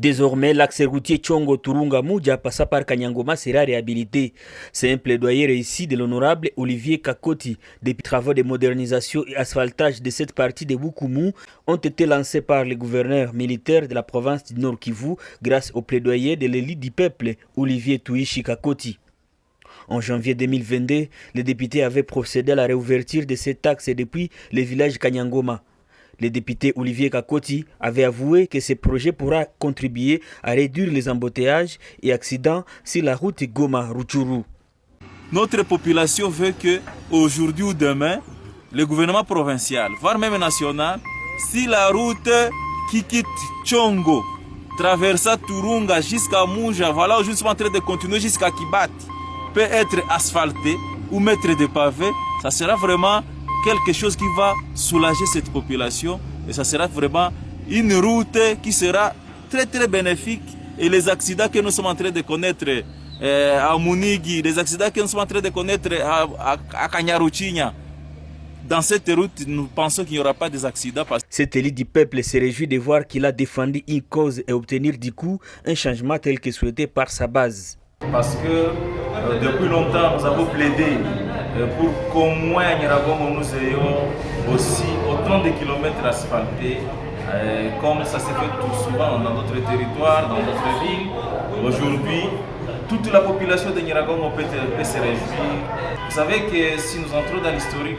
Désormais, l'axe routier Tchongo-Turunga-Moudia passant par Kanyangoma sera réhabilité. C'est un plaidoyer réussi de l'honorable Olivier Kakoti. Des travaux de modernisation et asphaltage de cette partie de Bukumu ont été lancés par le gouverneur militaire de la province du Nord Kivu grâce au plaidoyer de l'élite du peuple Olivier Tuishi Kakoti. En janvier 2022, les députés avaient procédé à la réouverture de cet axe depuis le village Kanyangoma. Le député Olivier Kakoti avait avoué que ce projet pourra contribuer à réduire les embouteillages et accidents sur la route Goma-Rutshuru. Notre population veut que aujourd'hui ou demain, le gouvernement provincial, voire même national, si la route qui quitte Tchongo, traversa Turunga jusqu'à Mouja, voilà où je suis en train de continuer jusqu'à Kibati, peut être asphaltée ou mettre des pavés, ça sera vraiment quelque chose qui va soulager cette population et ça sera vraiment une route qui sera très très bénéfique. Et les accidents que nous sommes en train de connaître à Munigi, les accidents que nous sommes en train de connaître à Kanyaruchinya, dans cette route, nous pensons qu'il n'y aura pas des accidents. Cette élite du peuple se réjouit de voir qu'il a défendu une cause et obtenir du coup un changement tel que souhaité par sa base. Parce que depuis longtemps, nous avons plaidé pour qu'au moins à Nyiragongo, nous ayons aussi autant de kilomètres asphaltés, comme ça se fait tout souvent dans d'autres territoires, dans d'autres villes. Aujourd'hui, toute la population de Nyiragongo peut se réjouir. Vous savez que si nous entrons dans l'historique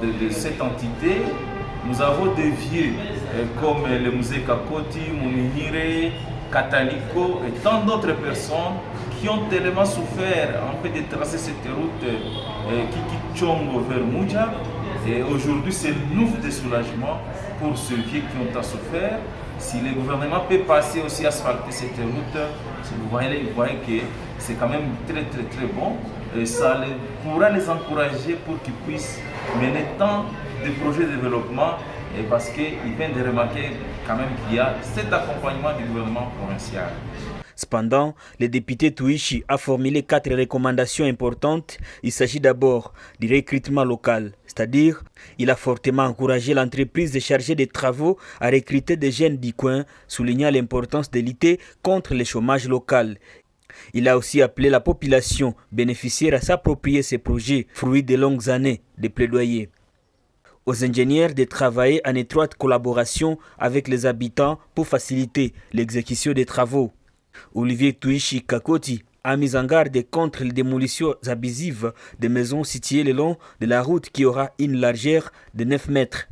de cette entité, nous avons des vieux comme le musée Kakoti, Mominire, Kataliko et tant d'autres personnes qui ont tellement souffert en fait de tracer cette route qui quitte Tchongo vers Moudia. Et aujourd'hui, c'est nous de soulagement pour ceux qui ont à souffert. Si le gouvernement peut passer aussi asphalter cette route, vous voyez que c'est quand même très très très bon. Et ça pourra les encourager pour qu'ils puissent mener tant de projets de développement. Et parce qu'ils viennent de remarquer quand même qu'il y a cet accompagnement du gouvernement provincial. Cependant, le député Tuishi a formulé 4 recommandations importantes. Il s'agit d'abord du recrutement local, c'est-à-dire il a fortement encouragé l'entreprise chargée des travaux à recruter des jeunes du coin, soulignant l'importance de lutter contre le chômage local. Il a aussi appelé la population bénéficiaire à s'approprier ces projets, fruits de longues années de plaidoyer. Aux ingénieurs de travailler en étroite collaboration avec les habitants pour faciliter l'exécution des travaux. Olivier Tuishi Kakoti a mis en garde contre les démolitions abusives des maisons situées le long de la route qui aura une largeur de 9 mètres.